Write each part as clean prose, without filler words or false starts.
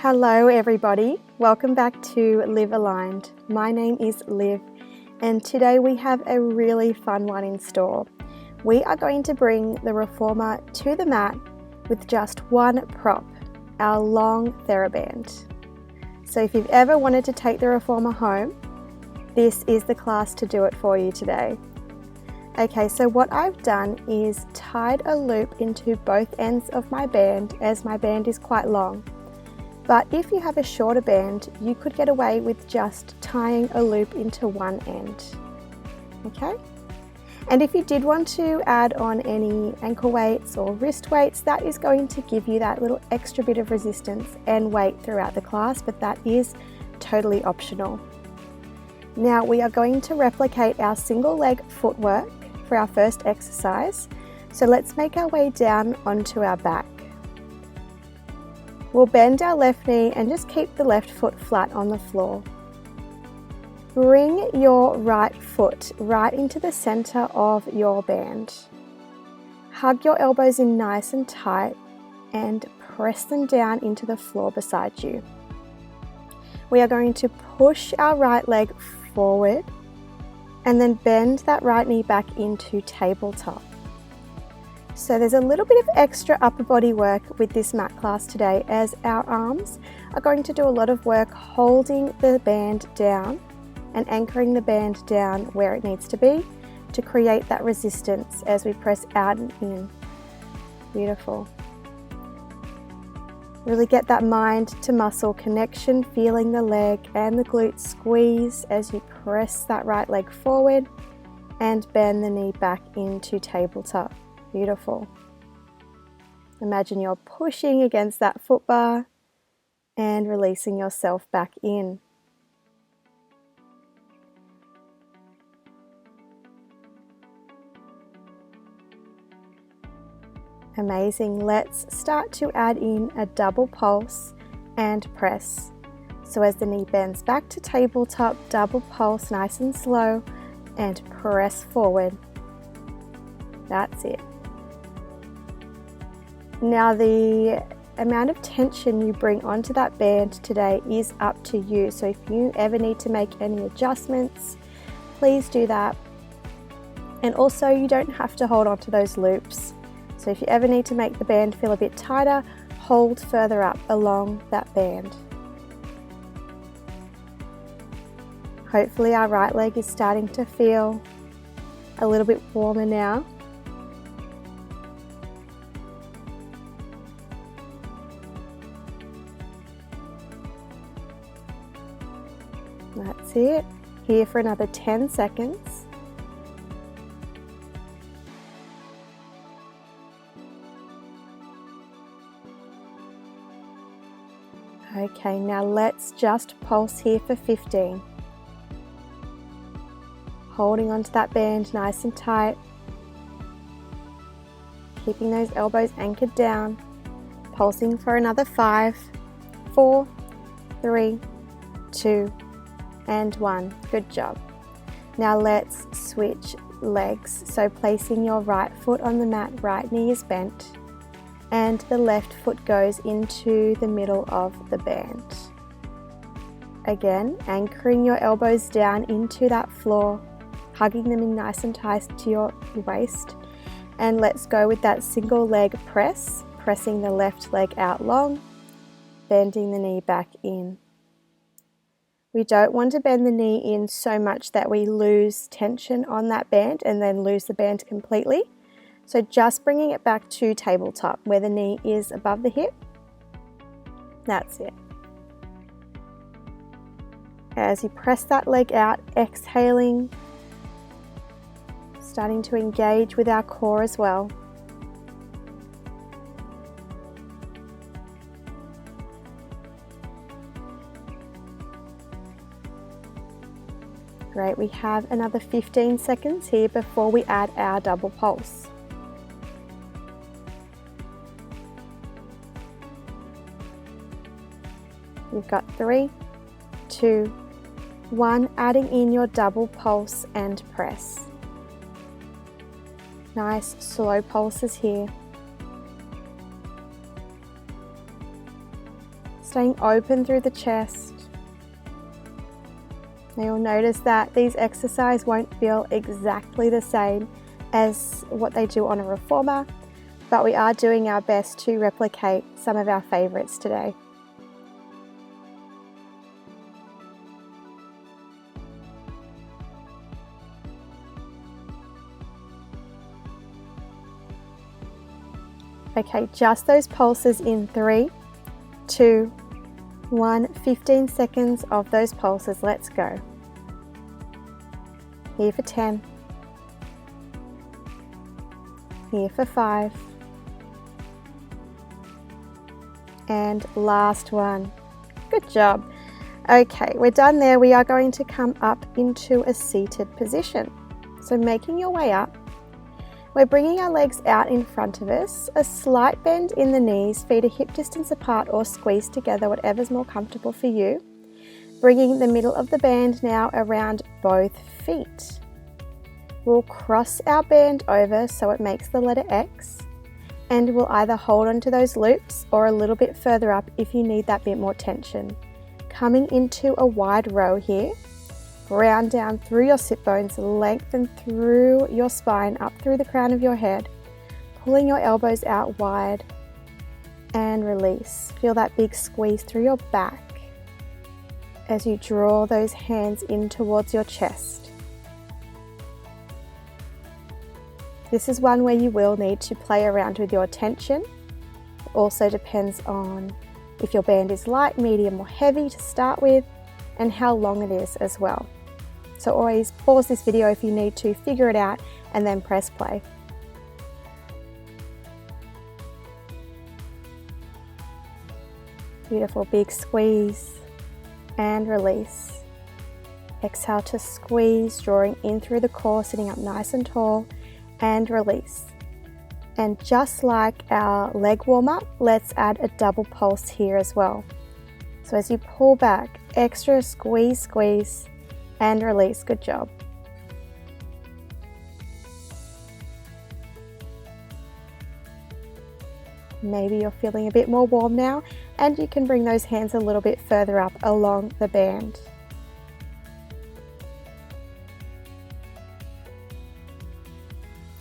Hello everybody, welcome back to Live Aligned. My name is Liv and today we have a really fun one in store. We are going to bring the reformer to the mat with just one prop, our long theraband. So if you've ever wanted to take the reformer home, this is the class to do it for you today. Okay, so what I've done is tied a loop into both ends of my band as my band is quite long. But if you have a shorter band, you could get away with just tying a loop into one end. Okay? And if you did want to add on any ankle weights or wrist weights, that is going to give you that little extra bit of resistance and weight throughout the class, but that is totally optional. Now we are going to replicate our single leg footwork for our first exercise. So let's make our way down onto our back. We'll bend our left knee and just keep the left foot flat on the floor. Bring your right foot right into the center of your band. Hug your elbows in nice and tight and press them down into the floor beside you. We are going to push our right leg forward and then bend that right knee back into tabletop. So there's a little bit of extra upper body work with this mat class today, as our arms are going to do a lot of work holding the band down and anchoring the band down where it needs to be to create that resistance as we press out and in. Beautiful. Really get that mind to muscle connection, feeling the leg and the glute squeeze as you press that right leg forward and bend the knee back into tabletop. Beautiful. Imagine you're pushing against that foot bar and releasing yourself back in. Amazing. Let's start to add in a double pulse and press. So as the knee bends back to tabletop, double pulse nice and slow and press forward. That's it. Now the amount of tension you bring onto that band today is up to you. So if you ever need to make any adjustments, please do that. And also you don't have to hold on to those loops. So if you ever need to make the band feel a bit tighter, hold further up along that band. Hopefully our right leg is starting to feel a little bit warmer now. That's it. Here for another 10 seconds. Okay, now let's just pulse here for 15. Holding onto that band nice and tight. Keeping those elbows anchored down. Pulsing for another 5, 4, 3, 2, and 1. Good job. Now let's switch legs. So placing your right foot on the mat, right knee is bent, and the left foot goes into the middle of the band. Again, anchoring your elbows down into that floor, hugging them in nice and tight to your waist. And let's go with that single leg press, pressing the left leg out long, bending the knee back in. We don't want to bend the knee in so much that we lose tension on that band and then lose the band completely. So just bringing it back to tabletop where the knee is above the hip. That's it. As you press that leg out, exhaling, starting to engage with our core as well. Great, we have another 15 seconds here before we add our double pulse. You've got 3, 2, 1, adding in your double pulse and press. Nice slow pulses here. staying open through the chest. Now you'll notice that these exercises won't feel exactly the same as what they do on a reformer, but we are doing our best to replicate some of our favorites today. Okay, just those pulses in 3, 2, 1, 15 seconds of those pulses. Let's go. Here for 10. Here for 5. And last one. Good job. Okay, we're done there. We are going to come up into a seated position. So making your way up, we're bringing our legs out in front of us, a slight bend in the knees, feet are hip distance apart or squeezed together, whatever's more comfortable for you. Bringing the middle of the band now around both feet. We'll cross our band over so it makes the letter X, and we'll either hold onto those loops or a little bit further up if you need that bit more tension. Coming into a wide row here. Ground down through your sit bones, lengthen through your spine, up through the crown of your head, pulling your elbows out wide and release. Feel that big squeeze through your back as you draw those hands in towards your chest. This is one where you will need to play around with your tension. It also depends on if your band is light, medium or heavy to start with, and how long it is as well. So always pause this video if you need to figure it out and then press play. Beautiful, big squeeze and release. Exhale to squeeze, drawing in through the core, sitting up nice and tall, and release. And just like our leg warm up, let's add a double pulse here as well. So as you pull back, extra squeeze, squeeze, and release. Good job. Maybe you're feeling a bit more warm now, and you can bring those hands a little bit further up along the band.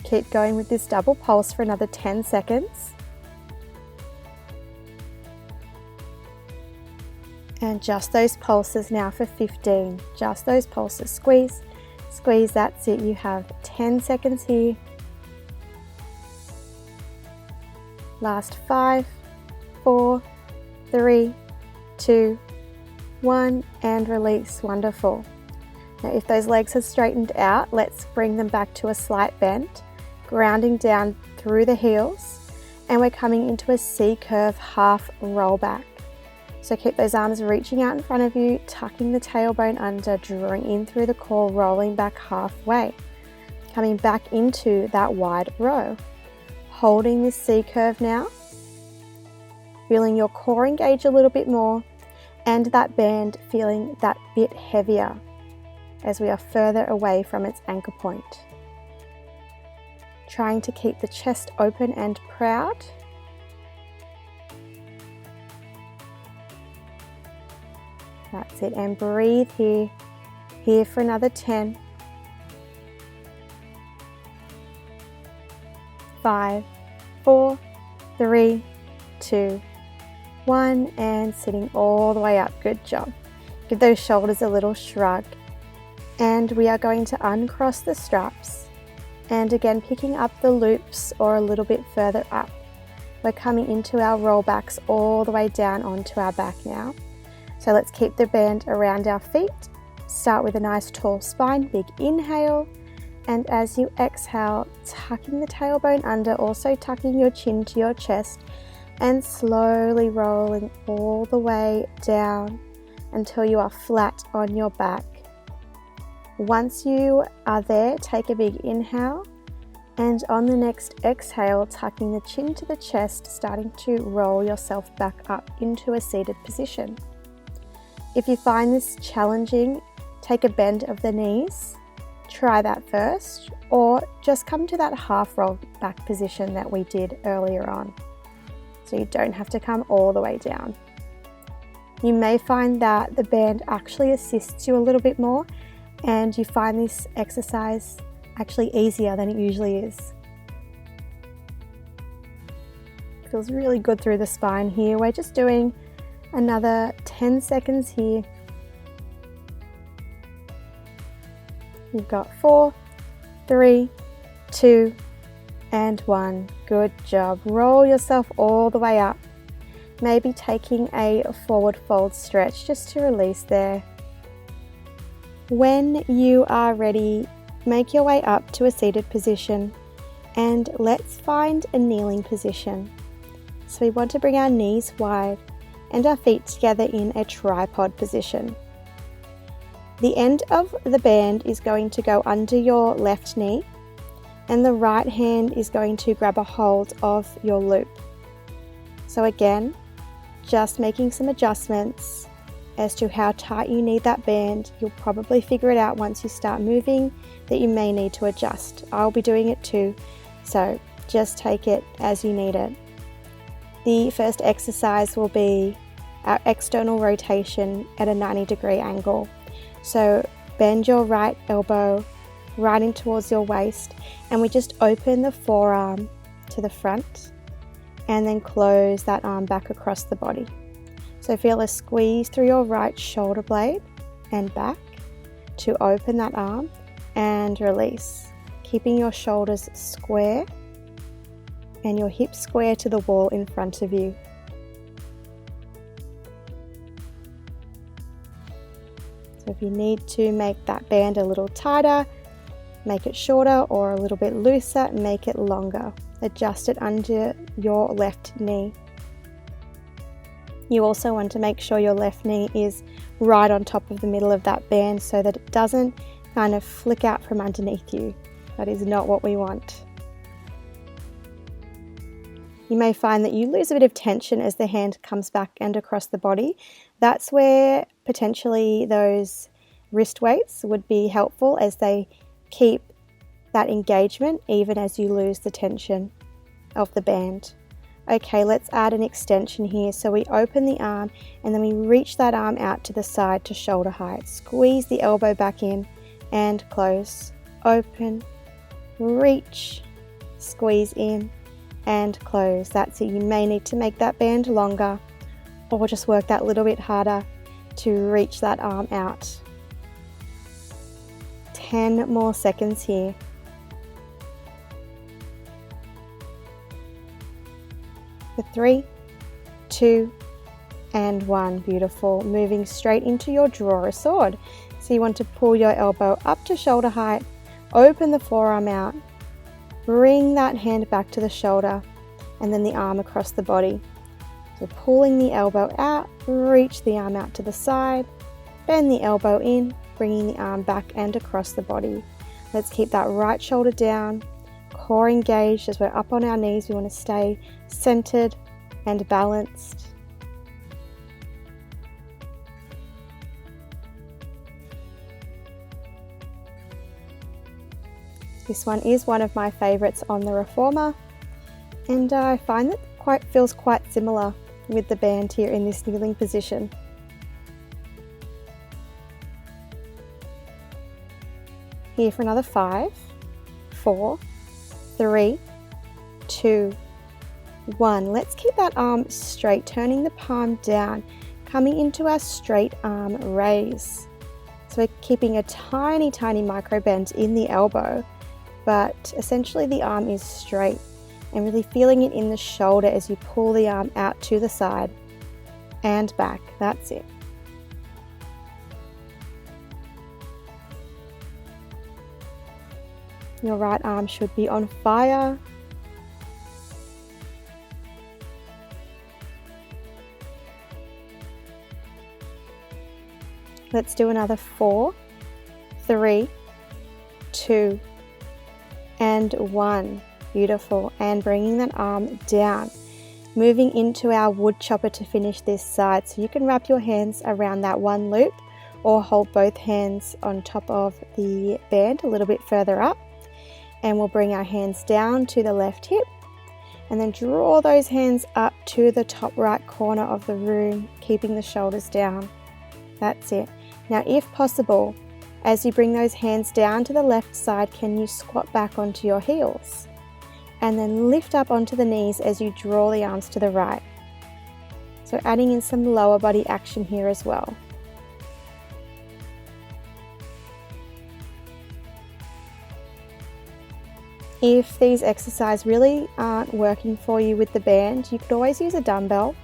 Keep going with this double pulse for another 10 seconds. And just those pulses now for 15. Just those pulses. Squeeze, squeeze, that's it. You have 10 seconds here. Last 5, 4, 3, 2, 1, and release. Wonderful. Now if those legs have straightened out, let's bring them back to a slight bend, grounding down through the heels, and we're coming into a C-curve half roll back. So keep those arms reaching out in front of you, tucking the tailbone under, drawing in through the core, rolling back halfway. Coming back into that wide row. Holding this C-curve now. Feeling your core engage a little bit more, and that band feeling that bit heavier as we are further away from its anchor point. Trying to keep the chest open and proud. That's it, and breathe here. Here for another 10. 5, 4, 3, 2, 1, and sitting all the way up. Good job. Give those shoulders a little shrug. And we are going to uncross the straps. And again, picking up the loops or a little bit further up. We're coming into our rollbacks all the way down onto our back now. So let's keep the band around our feet. Start with a nice tall spine, big inhale. And as you exhale, tucking the tailbone under, also tucking your chin to your chest, and slowly rolling all the way down until you are flat on your back. Once you are there, take a big inhale, and on the next exhale, tucking the chin to the chest, starting to roll yourself back up into a seated position. If you find this challenging, take a bend of the knees, try that first, or just come to that half roll back position that we did earlier on. So you don't have to come all the way down. You may find that the band actually assists you a little bit more, and you find this exercise actually easier than it usually is. Feels really good through the spine here. We're just doing another 10 seconds here. You've got 4, 3, 2, and 1. Good job. Roll yourself all the way up. Maybe taking a forward fold stretch just to release there. When you are ready, make your way up to a seated position, and let's find a kneeling position. So we want to bring our knees wide and our feet together in a tripod position. The end of the band is going to go under your left knee, and the right hand is going to grab a hold of your loop. So again, just making some adjustments as to how tight you need that band. You'll probably figure it out once you start moving that you may need to adjust. I'll be doing it too, so just take it as you need it. The first exercise will be our external rotation at a 90-degree angle. So bend your right elbow right in towards your waist, and we just open the forearm to the front and then close that arm back across the body. So feel a squeeze through your right shoulder blade and back to open that arm and release, keeping your shoulders square and your hips square to the wall in front of you. So if you need to make that band a little tighter, make it shorter, or a little bit looser, make it longer. Adjust it under your left knee. You also want to make sure your left knee is right on top of the middle of that band so that it doesn't kind of flick out from underneath you. That is not what we want. You may find that you lose a bit of tension as the hand comes back and across the body. That's where potentially those wrist weights would be helpful, as they keep that engagement even as you lose the tension of the band. Okay, let's add an extension here. So we open the arm and then we reach that arm out to the side to shoulder height. Squeeze the elbow back in and close. Open, reach, squeeze in and close. That's it. You may need to make that band longer or just work that little bit harder to reach that arm out. 10 more seconds here. 3, 2, and 1. Beautiful. Moving straight into your draw a sword. So you want to pull your elbow up to shoulder height, open the forearm out, bring that hand back to the shoulder, and then the arm across the body. So pulling the elbow out, reach the arm out to the side, bend the elbow in, bringing the arm back and across the body. Let's keep that right shoulder down, core engaged as we're up on our knees. We want to stay centered and balanced. This one is one of my favorites on the reformer, and I find that feels quite similar with the band here in this kneeling position. Here for another 5, 4, 3, 2, 1. Let's keep that arm straight, turning the palm down, coming into our straight arm raise. So we're keeping a tiny, tiny micro bend in the elbow, but essentially the arm is straight, and really feeling it in the shoulder as you pull the arm out to the side and back. That's it. Your right arm should be on fire. Let's do another 4, 3, 2, and 1. Beautiful. And bringing that arm down. Moving into our wood chopper to finish this side. So you can wrap your hands around that one loop or hold both hands on top of the band a little bit further up. And we'll bring our hands down to the left hip And then draw those hands up to the top right corner of the room, keeping the shoulders down. That's it. Now, if possible, as you bring those hands down to the left side, can you squat back onto your heels? And then lift up onto the knees as you draw the arms to the right. So adding in some lower body action here as well. If these exercises really aren't working for you with the band, you could always use a dumbbell.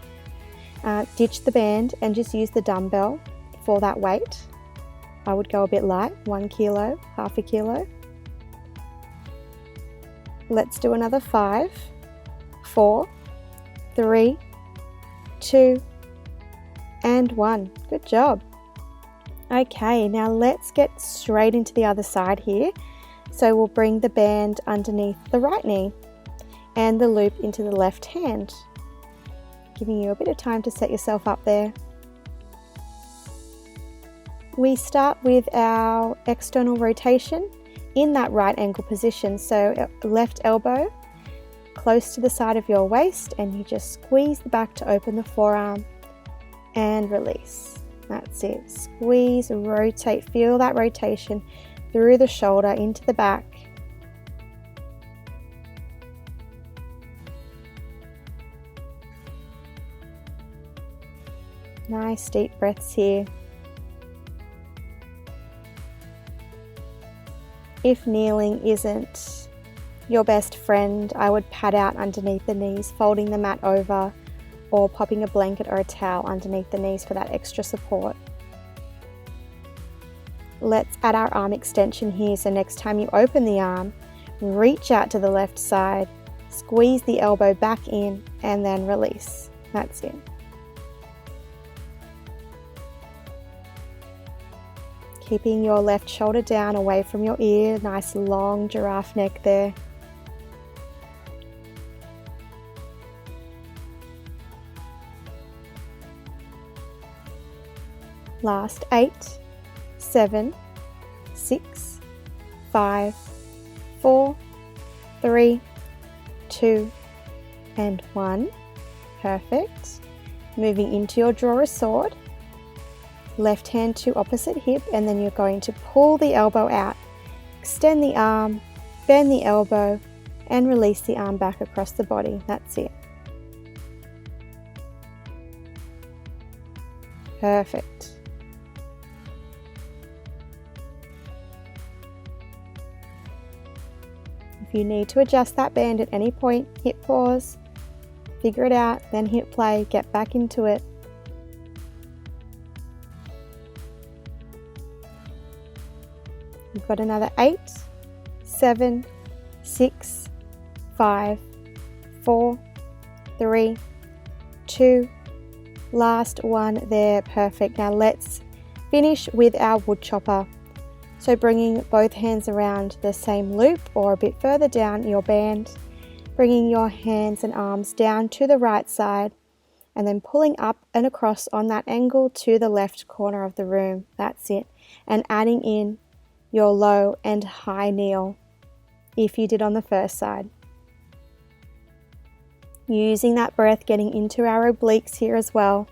Ditch the band and just use the dumbbell for that weight. I would go a bit light, 1 kilo, half a kilo. Let's do another 5, 4, 3, 2, and 1. Good job. Okay, now let's get straight into the other side here. So we'll bring the band underneath the right knee and the loop into the left hand, giving you a bit of time to set yourself up there. We start with our external rotation in that right ankle position. So left elbow close to the side of your waist, and you just squeeze the back to open the forearm and release. That's it. Squeeze, rotate, feel that rotation through the shoulder into the back. Nice deep breaths here. If kneeling isn't your best friend, I would pad out underneath the knees, folding the mat over or popping a blanket or a towel underneath the knees for that extra support. Let's add our arm extension here. So next time you open the arm, reach out to the left side, squeeze the elbow back in, and then release. That's it. Keeping your left shoulder down away from your ear, nice long giraffe neck there. Last 8, 7, 6, 5, 4, 3, 2, and 1. Perfect. Moving into your draw a sword. Left hand to opposite hip, and then you're going to pull the elbow out, extend the arm, bend the elbow, and release the arm back across the body. That's it. Perfect. If you need to adjust that band at any point, hit pause, figure it out, then hit play, get back into it. You've got another 8, 7, 6, 5, 4, 3, 2, last one there. Perfect. Now let's finish with our wood chopper. So bringing both hands around the same loop or a bit further down your band, bringing your hands and arms down to the right side, and then pulling up and across on that angle to the left corner of the room. That's it. And adding in your low and high kneel if you did on the first side. Using that breath, getting into our obliques here as well.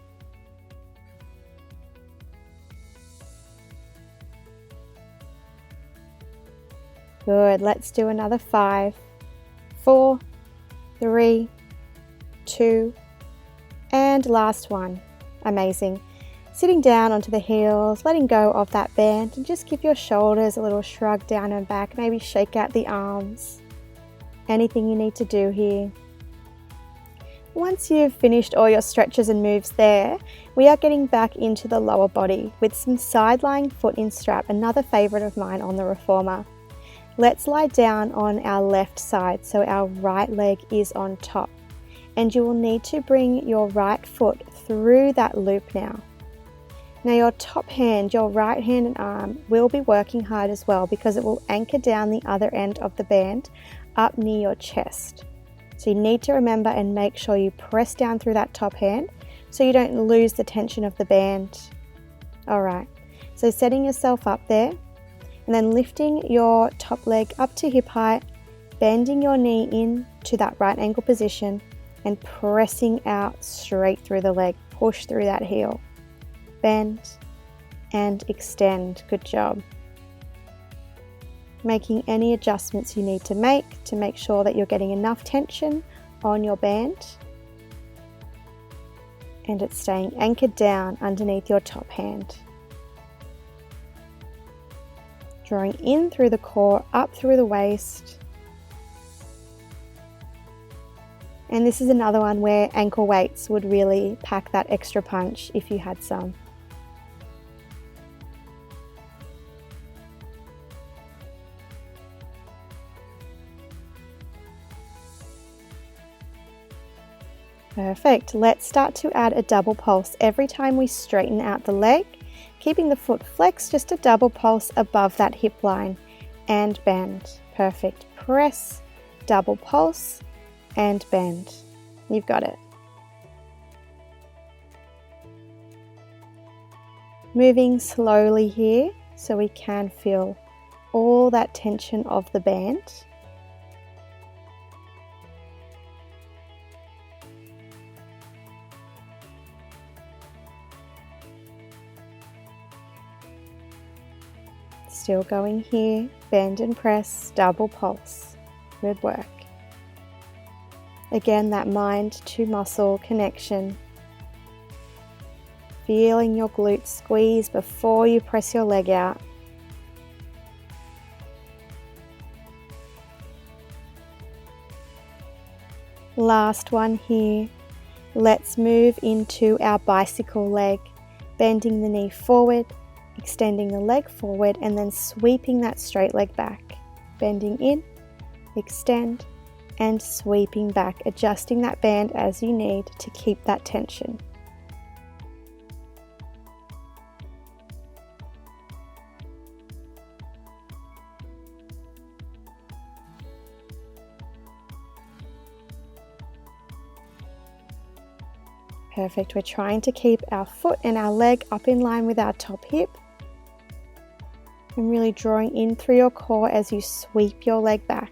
Good. Let's do another 5, 4, 3, 2, and last one. Amazing. Sitting down onto the heels, letting go of that band, and just give your shoulders a little shrug down and back. Maybe shake out the arms. Anything you need to do here. Once you've finished all your stretches and moves there, we are getting back into the lower body with some side lying foot in strap, another favorite of mine on the reformer. Let's lie down on our left side so our right leg is on top, and you will need to bring your right foot through that loop now. Now your top hand, your right hand and arm will be working hard as well because it will anchor down the other end of the band up near your chest. So you need to remember and make sure you press down through that top hand so you don't lose the tension of the band. Alright, so setting yourself up there and then lifting your top leg up to hip height, bending your knee in to that right ankle position and pressing out straight through the leg. Push through that heel. Bend and extend. Good job. Making any adjustments you need to make sure that you're getting enough tension on your band and it's staying anchored down underneath your top hand. Drawing in through the core, up through the waist. And this is another one where ankle weights would really pack that extra punch if you had some. Perfect. Let's start to add a double pulse every time we straighten out the leg, keeping the foot flexed, just a double pulse above that hip line and bend. Perfect. Press, double pulse and bend. You've got it. Moving slowly here so we can feel all that tension of the band. Still going here, bend and press, double pulse. Good work. Again, that mind to muscle connection. Feeling your glutes squeeze before you press your leg out. Last one here. Let's move into our bicycle leg, bending the knee forward, extending the leg forward and then sweeping that straight leg back. Bending in, extend and sweeping back, adjusting that band as you need to keep that tension. Perfect. We're trying to keep our foot and our leg up in line with our top hip. And really drawing in through your core as you sweep your leg back.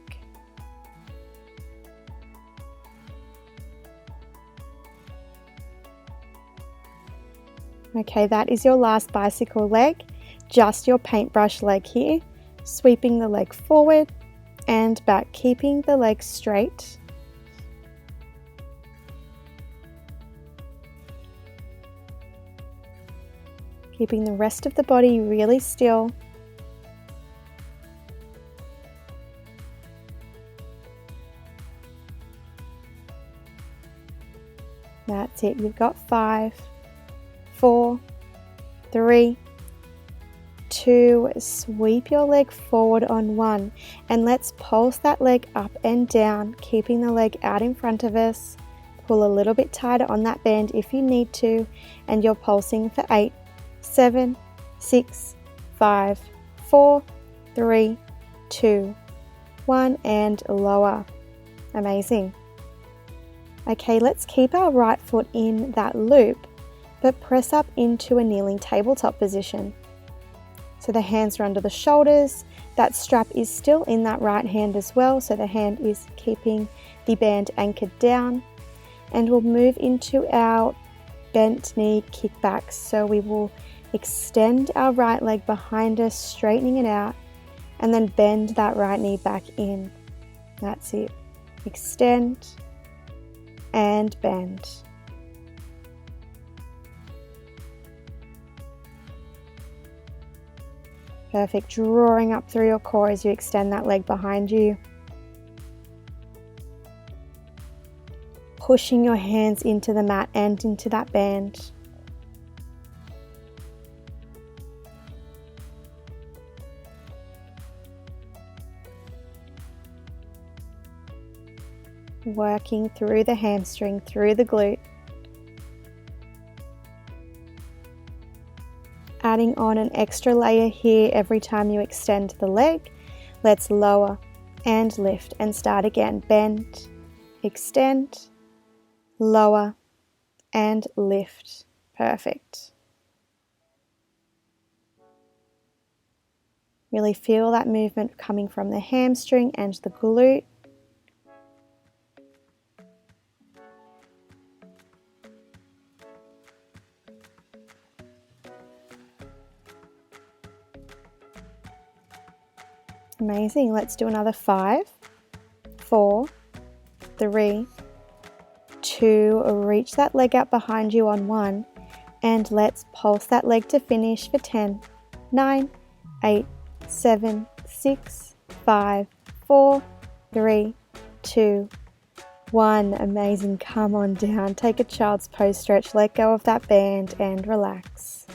Okay, that is your last bicycle leg, just your paintbrush leg here. Sweeping the leg forward and back, keeping the leg straight. Keeping the rest of the body really still. That's it. You've got 5, 4, 3, 2. Sweep your leg forward on 1. And let's pulse that leg up and down, keeping the leg out in front of us. Pull a little bit tighter on that band if you need to. And you're pulsing for 8, 7, 6, 5, 4, 3, 2, 1. And lower. Amazing. Okay, let's keep our right foot in that loop, but press up into a kneeling tabletop position. So the hands are under the shoulders, that strap is still in that right hand as well, so the hand is keeping the band anchored down. And we'll move into our bent knee kickbacks. So we will extend our right leg behind us, straightening it out, and then bend that right knee back in. That's it. Extend and bend. Perfect. Drawing up through your core as you extend that leg behind you. Pushing your hands into the mat and into that band. Working through the hamstring, through the glute. Adding on an extra layer here every time you extend the leg. Let's lower and lift and start again. Bend, extend, lower and lift. Perfect. Really feel that movement coming from the hamstring and the glute. Amazing. Let's do another 5, 4, 3, 2, reach that leg out behind you on 1, and let's pulse that leg to finish for 10, 9, 8, 7, 6, 5, 4, 3, 2, 1. Amazing. Come on down. Take a child's pose stretch. Let go of that band and relax.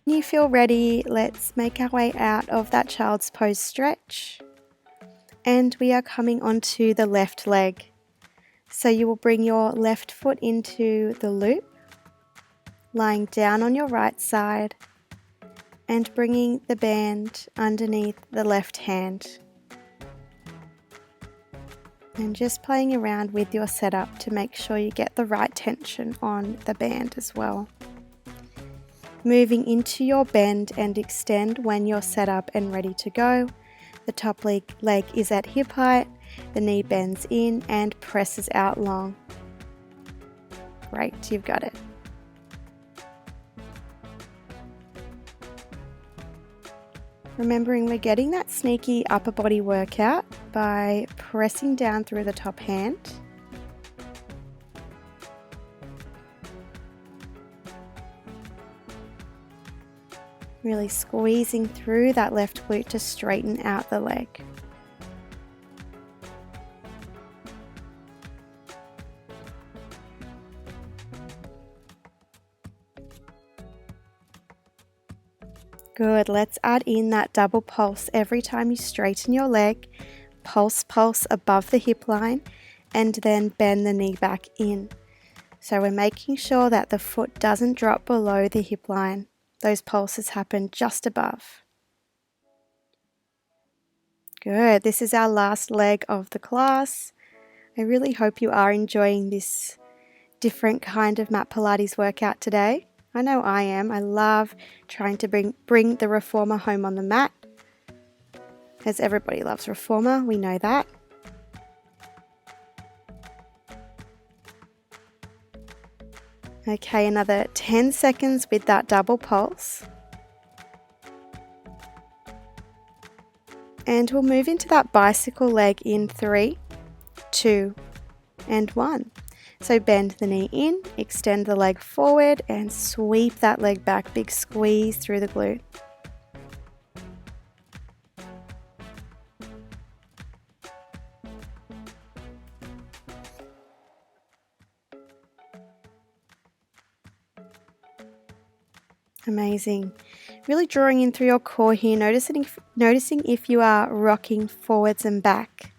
When you feel ready, let's make our way out of that child's pose stretch. And we are coming onto the left leg. So you will bring your left foot into the loop, lying down on your right side, and bringing the band underneath the left hand. And just playing around with your setup to make sure you get the right tension on the band as well. Moving into your bend and extend when you're set up and ready to go. The top leg is at hip height, the knee bends in and presses out long. Great, you've got it. Remembering we're getting that sneaky upper body workout by pressing down through the top hand. Really squeezing through that left glute to straighten out the leg. Good, let's add in that double pulse every time you straighten your leg. Pulse, pulse above the hip line, and then bend the knee back in. So we're making sure that the foot doesn't drop below the hip line. Those pulses happen just above. Good, this is our last leg of the class. I really hope you are enjoying this different kind of mat Pilates workout today. I know I am. I love trying to bring the reformer home on the mat. As everybody loves reformer, we know that. Okay, another 10 seconds with that double pulse. And we'll move into that bicycle leg in 3, 2, and 1. So bend the knee in, extend the leg forward, and sweep that leg back. Big squeeze through the glute. Amazing. Really drawing in through your core here, noticing if you are rocking forwards and back.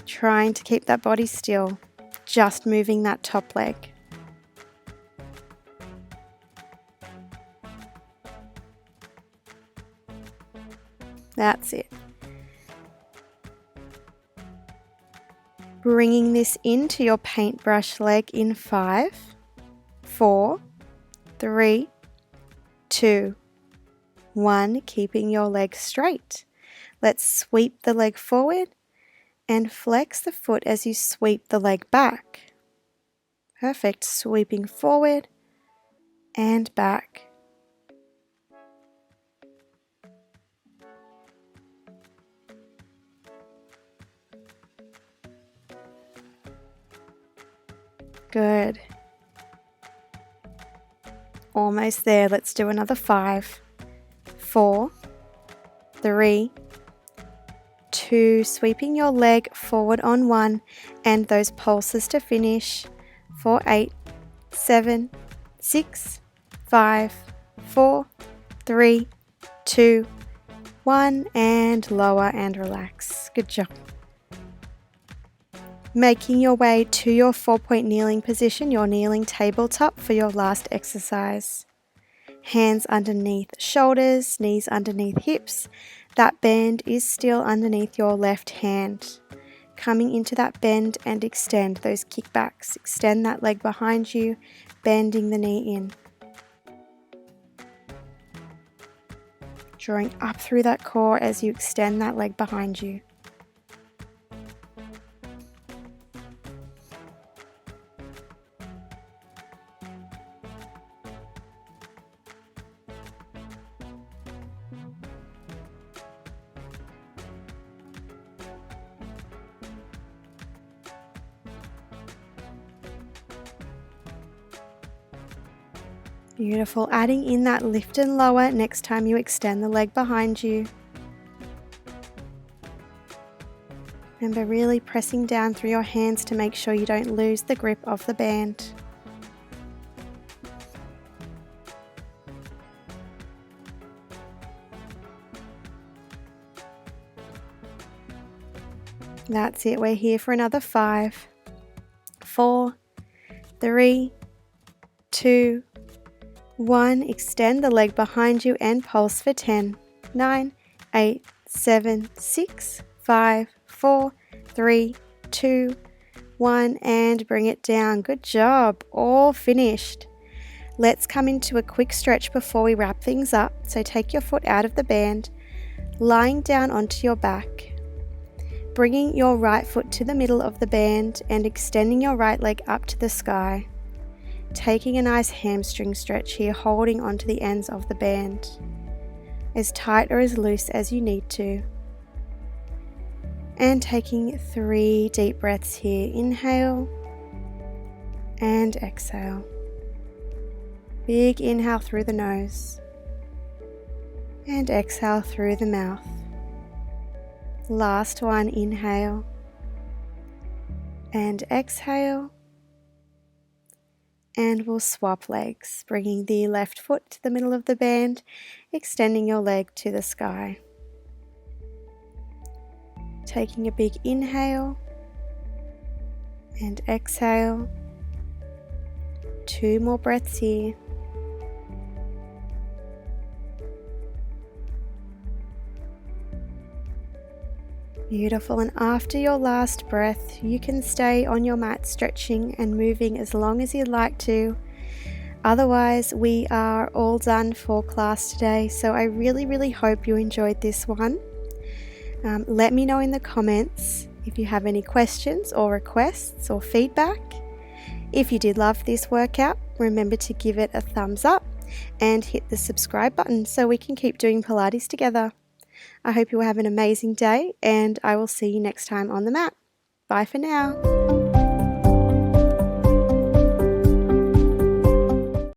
Trying to keep that body still. Just moving that top leg. That's it. Bringing this into your paintbrush leg in 5, 4, 3, 2, 1. Keeping your leg straight. Let's sweep the leg forward and flex the foot as you sweep the leg back. Perfect. Sweeping forward and back. Good. Almost there. Let's do another 5, 4, 3, 2, sweeping your leg forward on 1, and those pulses to finish for 8, 7, 6, 5, 4, 3, 2, 1, and lower and relax. Good job. Making your way to your 4-point kneeling position, your kneeling tabletop for your last exercise. Hands underneath shoulders, knees underneath hips. That band is still underneath your left hand. Coming into that bend and extend those kickbacks. Extend that leg behind you, bending the knee in. Drawing up through that core as you extend that leg behind you. Beautiful. Adding in that lift and lower next time you extend the leg behind you. Remember, really pressing down through your hands to make sure you don't lose the grip of the band. That's it. We're here for another 5, 4, 3, 2, 1. Extend the leg behind you and pulse for 10, 9, 8, 7, 6, 5, 4, 3, 2, 1, and bring it down. Good job. All finished. Let's come into a quick stretch before we wrap things up. So take your foot out of the band, lying down onto your back, bringing your right foot to the middle of the band and extending your right leg up to the sky. Taking a nice hamstring stretch here, holding onto the ends of the band, as tight or as loose as you need to. And taking 3 deep breaths here. Inhale and exhale. Big inhale through the nose and exhale through the mouth. Last one, inhale and exhale. And we'll swap legs, bringing the left foot to the middle of the band, extending your leg to the sky. Taking a big inhale and exhale. 2 more breaths here. Beautiful. And after your last breath, you can stay on your mat stretching and moving as long as you'd like to. Otherwise, we are all done for class today. So I really hope you enjoyed this one. Let me know in the comments if you have any questions or requests or feedback. If you did love this workout, remember to give it a thumbs up and hit the subscribe button so we can keep doing Pilates together. I hope you will have an amazing day, and I will see you next time on the mat. Bye for now.